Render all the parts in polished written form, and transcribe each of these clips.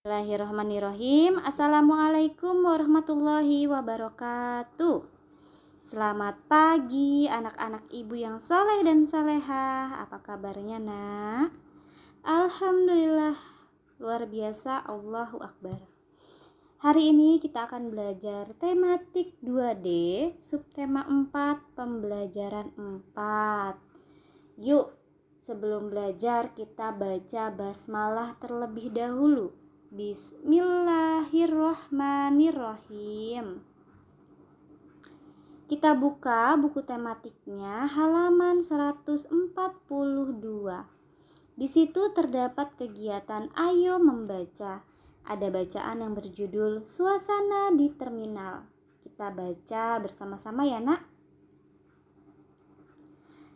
Bismillahirrahmanirrahim. Assalamualaikum warahmatullahi wabarakatuh. Selamat pagi anak-anak ibu yang soleh dan solehah. Apa kabarnya nak? Alhamdulillah luar biasa, Allahu Akbar. Hari ini kita akan belajar tematik 2D, subtema 4, pembelajaran 4. Yuk, sebelum belajar kita baca basmalah terlebih dahulu. Bismillahirrohmanirrohim. Kita buka buku tematiknya halaman 142. Di situ terdapat kegiatan Ayo Membaca. Ada bacaan yang berjudul Suasana di Terminal. Kita baca bersama-sama ya nak.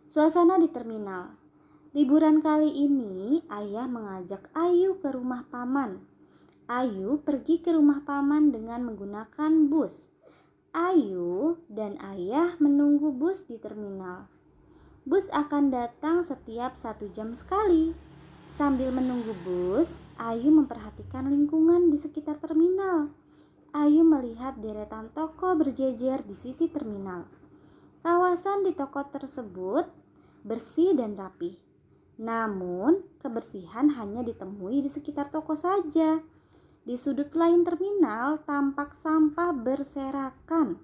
Suasana di terminal. Liburan kali ini ayah mengajak Ayu ke rumah paman. Ayu pergi ke rumah paman dengan menggunakan bus. Ayu dan ayah menunggu bus di terminal. Bus akan datang setiap 1 jam sekali. Sambil menunggu bus, Ayu memperhatikan lingkungan di sekitar terminal. Ayu melihat deretan toko berjejer di sisi terminal. Kawasan di toko tersebut bersih dan rapi. Namun, kebersihan hanya ditemui di sekitar toko saja. Di sudut lain terminal tampak sampah berserakan.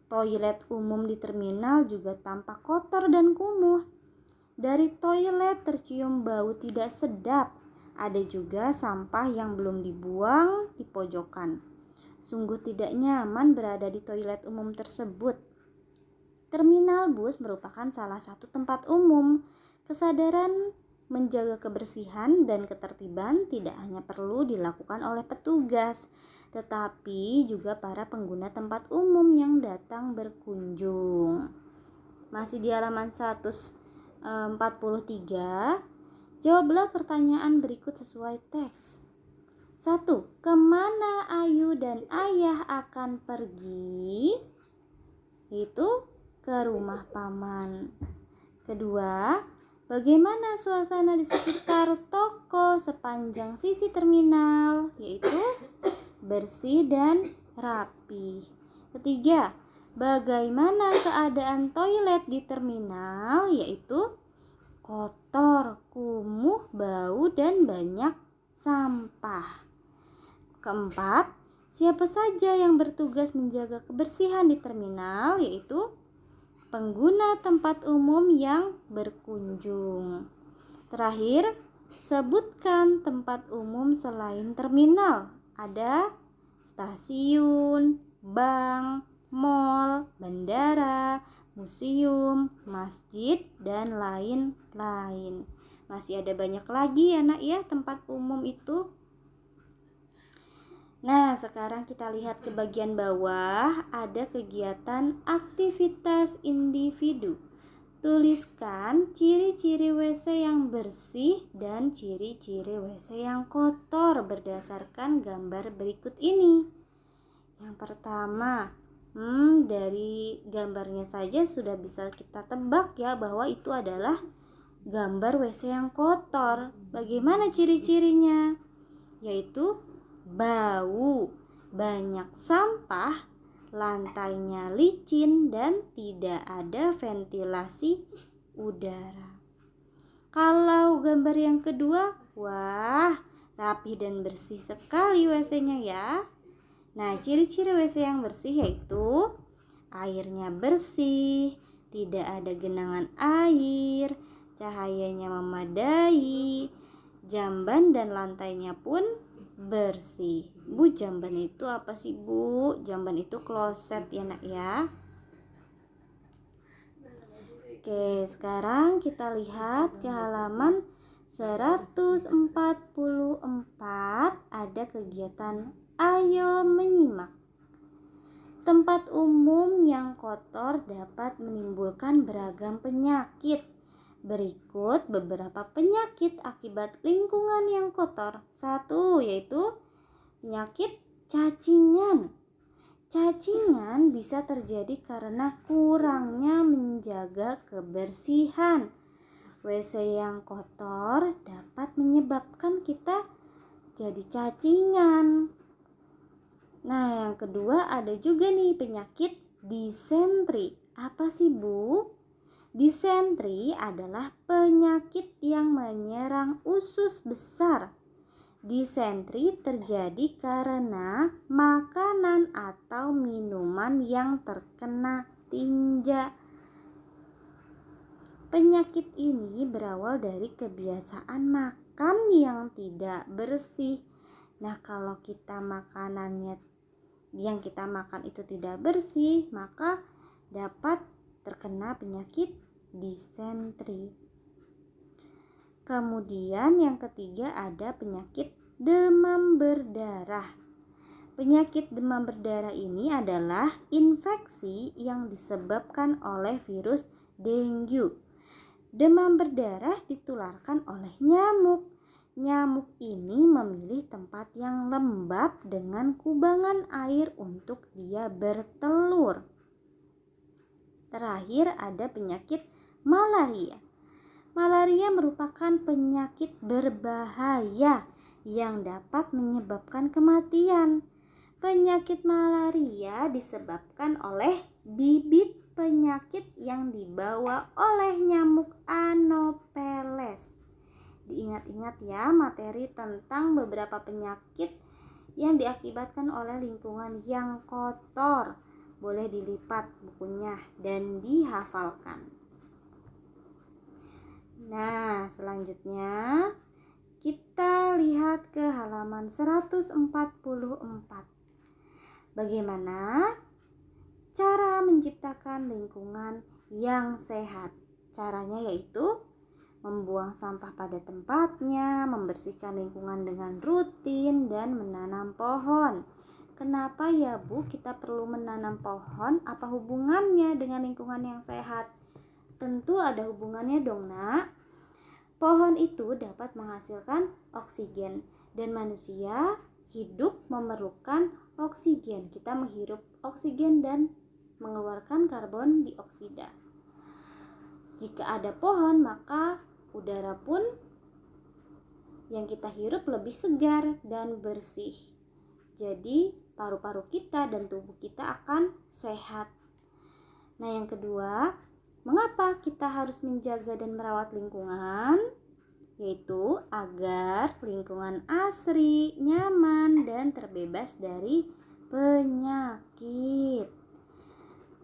Toilet umum di terminal juga tampak kotor dan kumuh. Dari toilet tercium bau tidak sedap. Ada juga sampah yang belum dibuang di pojokan. Sungguh tidak nyaman berada di toilet umum tersebut. Terminal bus merupakan salah satu tempat umum. Kesadaran menjaga kebersihan dan ketertiban tidak hanya perlu dilakukan oleh petugas, tetapi juga para pengguna tempat umum yang datang berkunjung. Masih di halaman 143, jawablah pertanyaan berikut sesuai teks. 1. Kemana Ayu dan ayah akan pergi? Itu ke rumah paman. Kedua, bagaimana suasana di sekitar toko sepanjang sisi terminal? Yaitu bersih dan rapi. Ketiga, bagaimana keadaan toilet di terminal? Yaitu kotor, kumuh, bau, dan banyak sampah. Keempat, siapa saja yang bertugas menjaga kebersihan di terminal? Yaitu pengguna tempat umum yang berkunjung. Terakhir, sebutkan tempat umum selain terminal. Ada stasiun, bank, mal, bandara, museum, masjid, dan lain-lain. Masih ada banyak lagi ya nak ya tempat umum itu. Nah, sekarang kita lihat ke bagian bawah, ada kegiatan aktivitas individu. Tuliskan ciri-ciri WC yang bersih dan ciri-ciri WC yang kotor berdasarkan gambar berikut ini. Yang pertama, dari gambarnya saja sudah bisa kita tebak ya bahwa itu adalah gambar WC yang kotor. Bagaimana ciri-cirinya? Yaitu bau, banyak sampah, lantainya licin, dan tidak ada ventilasi udara. Kalau gambar yang kedua, wah, rapi dan bersih sekali WC-nya ya. Nah, ciri-ciri WC yang bersih yaitu airnya bersih, tidak ada genangan air, cahayanya memadai, jamban dan lantainya pun bersih. Bu, jamban itu apa sih Bu? Jamban itu kloset ya nak ya. Oke, sekarang kita lihat ke halaman 144. Ada kegiatan Ayo Menyimak. Tempat umum yang kotor dapat menimbulkan beragam penyakit. Berikut beberapa penyakit akibat lingkungan yang kotor. 1, yaitu penyakit cacingan. Cacingan bisa terjadi karena kurangnya menjaga kebersihan. WC yang kotor dapat menyebabkan kita jadi cacingan. Nah, yang kedua ada juga nih penyakit disentri. Apa sih, Bu? Disentri adalah penyakit yang menyerang usus besar. Disentri terjadi karena makanan atau minuman yang terkena tinja. Penyakit ini berawal dari kebiasaan makan yang tidak bersih. Nah, kalau yang kita makan itu tidak bersih, maka dapat terkena penyakit disentri. Kemudian yang ketiga ada penyakit demam berdarah. Penyakit demam berdarah ini adalah infeksi yang disebabkan oleh virus dengue. Demam berdarah ditularkan oleh nyamuk. Nyamuk ini memilih tempat yang lembab dengan kubangan air untuk dia bertelur. Terakhir ada penyakit malaria. Malaria merupakan penyakit berbahaya yang dapat menyebabkan kematian. Penyakit malaria disebabkan oleh bibit penyakit yang dibawa oleh nyamuk Anopheles. Diingat-ingat ya materi tentang beberapa penyakit yang diakibatkan oleh lingkungan yang kotor. Boleh dilipat bukunya dan dihafalkan. Nah, selanjutnya kita lihat ke halaman 144. Bagaimana cara menciptakan lingkungan yang sehat? Caranya yaitu membuang sampah pada tempatnya, membersihkan lingkungan dengan rutin, dan menanam pohon. Kenapa ya Bu kita perlu menanam pohon? Apa hubungannya dengan lingkungan yang sehat? Tentu ada hubungannya dong, Nak. Pohon itu dapat menghasilkan oksigen dan manusia hidup memerlukan oksigen. Kita menghirup oksigen dan mengeluarkan karbon dioksida. Jika ada pohon, maka udara pun yang kita hirup lebih segar dan bersih. Jadi, paru-paru kita dan tubuh kita akan sehat. Nah, yang kedua, mengapa kita harus menjaga dan merawat lingkungan? Yaitu agar lingkungan asri, nyaman, dan terbebas dari penyakit.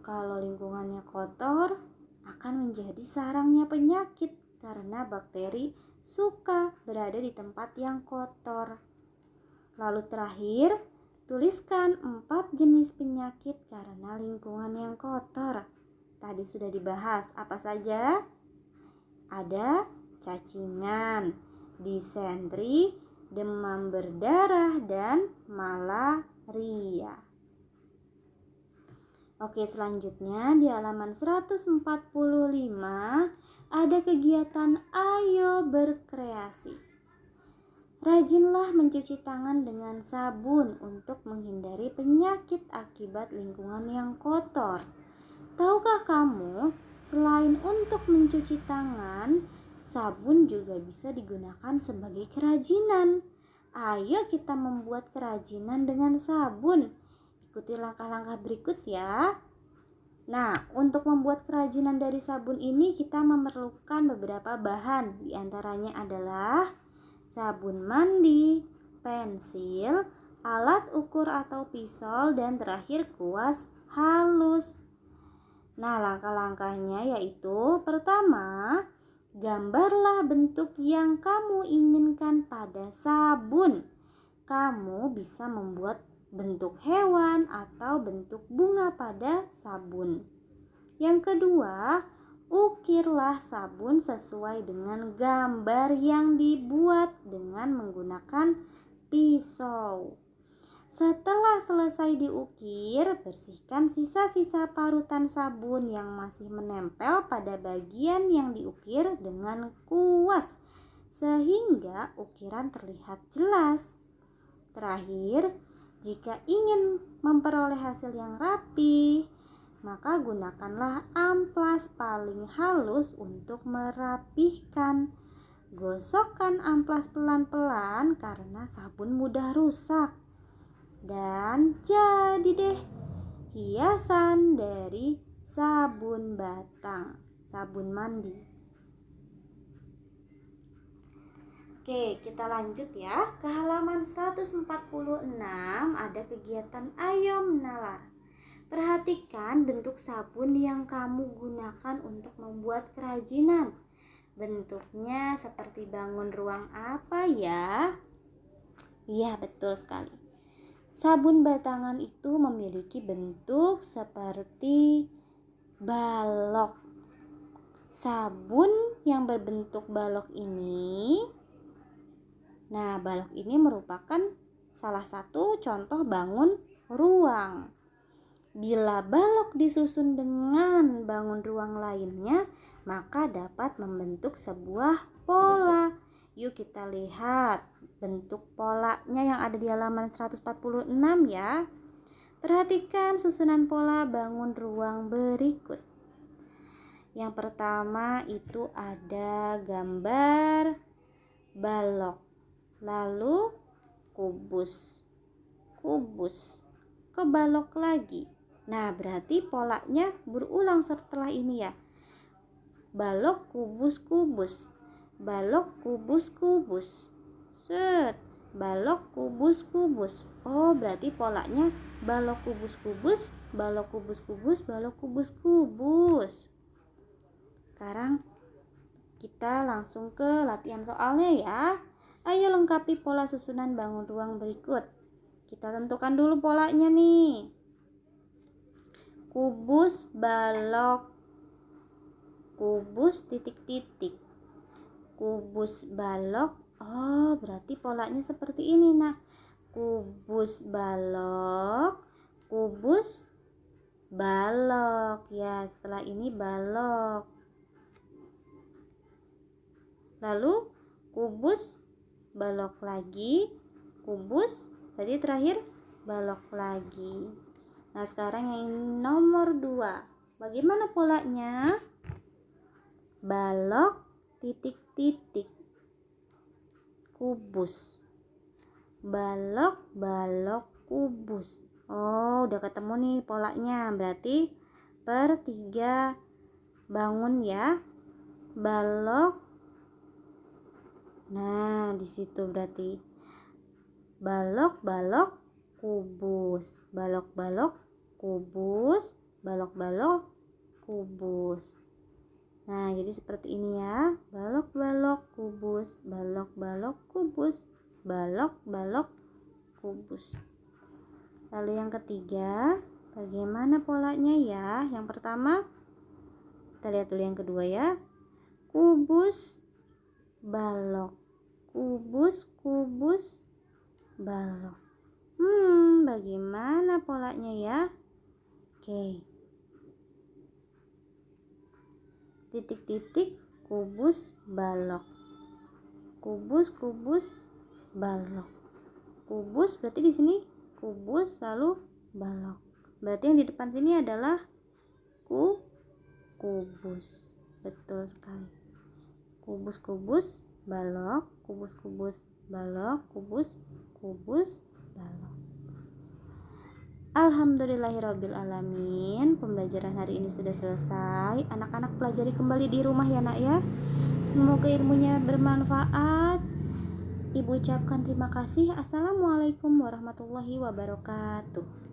Kalau lingkungannya kotor, akan menjadi sarangnya penyakit karena bakteri suka berada di tempat yang kotor. Lalu terakhir, tuliskan 4 jenis penyakit karena lingkungan yang kotor. Tadi sudah dibahas apa saja? Ada cacingan, disentri, demam berdarah, dan malaria. Oke, selanjutnya di halaman 145 ada kegiatan ayo berkreasi. Rajinlah mencuci tangan dengan sabun untuk menghindari penyakit akibat lingkungan yang kotor. Tahukah kamu, selain untuk mencuci tangan, sabun juga bisa digunakan sebagai kerajinan. Ayo kita membuat kerajinan dengan sabun. Ikuti langkah-langkah berikut ya. Nah, untuk membuat kerajinan dari sabun ini kita memerlukan beberapa bahan. Di antaranya adalah sabun mandi, pensil, alat ukur atau pisol, dan terakhir kuas halus. Nah, langkah-langkahnya yaitu pertama, gambarlah bentuk yang kamu inginkan pada sabun. Kamu bisa membuat bentuk hewan atau bentuk bunga pada sabun. Yang kedua, ukirlah sabun sesuai dengan gambar yang dibuat dengan menggunakan pisau. Setelah selesai diukir, bersihkan sisa-sisa parutan sabun yang masih menempel pada bagian yang diukir dengan kuas sehingga ukiran terlihat jelas. Terakhir, jika ingin memperoleh hasil yang rapi, maka gunakanlah amplas paling halus untuk merapihkan. Gosokkan amplas pelan-pelan karena sabun mudah rusak. Dan jadi deh hiasan dari sabun batang, sabun mandi. Oke, kita lanjut ya. Ke halaman 146 ada kegiatan ayo menalar. Perhatikan bentuk sabun yang kamu gunakan untuk membuat kerajinan. Bentuknya seperti bangun ruang apa ya? Iya, betul sekali. Sabun batangan itu memiliki bentuk seperti balok. Sabun yang berbentuk balok ini, balok ini merupakan salah satu contoh bangun ruang. Bila balok disusun dengan bangun ruang lainnya, maka dapat membentuk sebuah pola. Yuk kita lihat bentuk polanya yang ada di halaman 146 ya. Perhatikan susunan pola bangun ruang berikut. Yang pertama itu ada gambar balok, lalu kubus, ke balok lagi. Nah, berarti polanya berulang setelah ini ya. Balok, kubus, balok, kubus. Balok, kubus. Oh, berarti polanya balok, kubus, balok, kubus, balok, kubus. Sekarang kita langsung ke latihan soalnya ya. Ayo lengkapi pola susunan bangun ruang berikut. Kita tentukan dulu polanya nih. Kubus, balok, kubus, titik-titik. Kubus, balok. Oh, berarti polanya seperti ini. Nah, kubus, balok, kubus, balok. Ya, setelah ini balok. Lalu kubus, balok lagi, kubus, berarti terakhir balok lagi. Nah, sekarang yang nomor 2. Bagaimana polanya? Balok, titik-titik, kubus. Balok, kubus. Oh, udah ketemu nih polanya. Berarti per 3 bangun ya. Balok. Nah, di situ berarti balok, kubus. Balok, kubus. Balok, kubus. Nah, jadi seperti ini ya. Balok, kubus. Balok, kubus. Balok, kubus. Lalu yang ketiga, bagaimana polanya ya? Yang pertama, kita lihat dulu yang kedua ya. Kubus, balok. Kubus, balok. Bagaimana polanya ya? Oke. Titik-titik, kubus, balok. Kubus, balok. Kubus berarti di sini kubus lalu balok. Berarti yang di depan sini adalah kubus. Betul sekali. Kubus, balok, kubus, balok, kubus, balok. Alhamdulillahirrabbilalamin. Pembelajaran hari ini sudah selesai. Anak-anak pelajari kembali di rumah ya nak ya. Semoga ilmunya bermanfaat. Ibu ucapkan terima kasih. Assalamualaikum warahmatullahi wabarakatuh.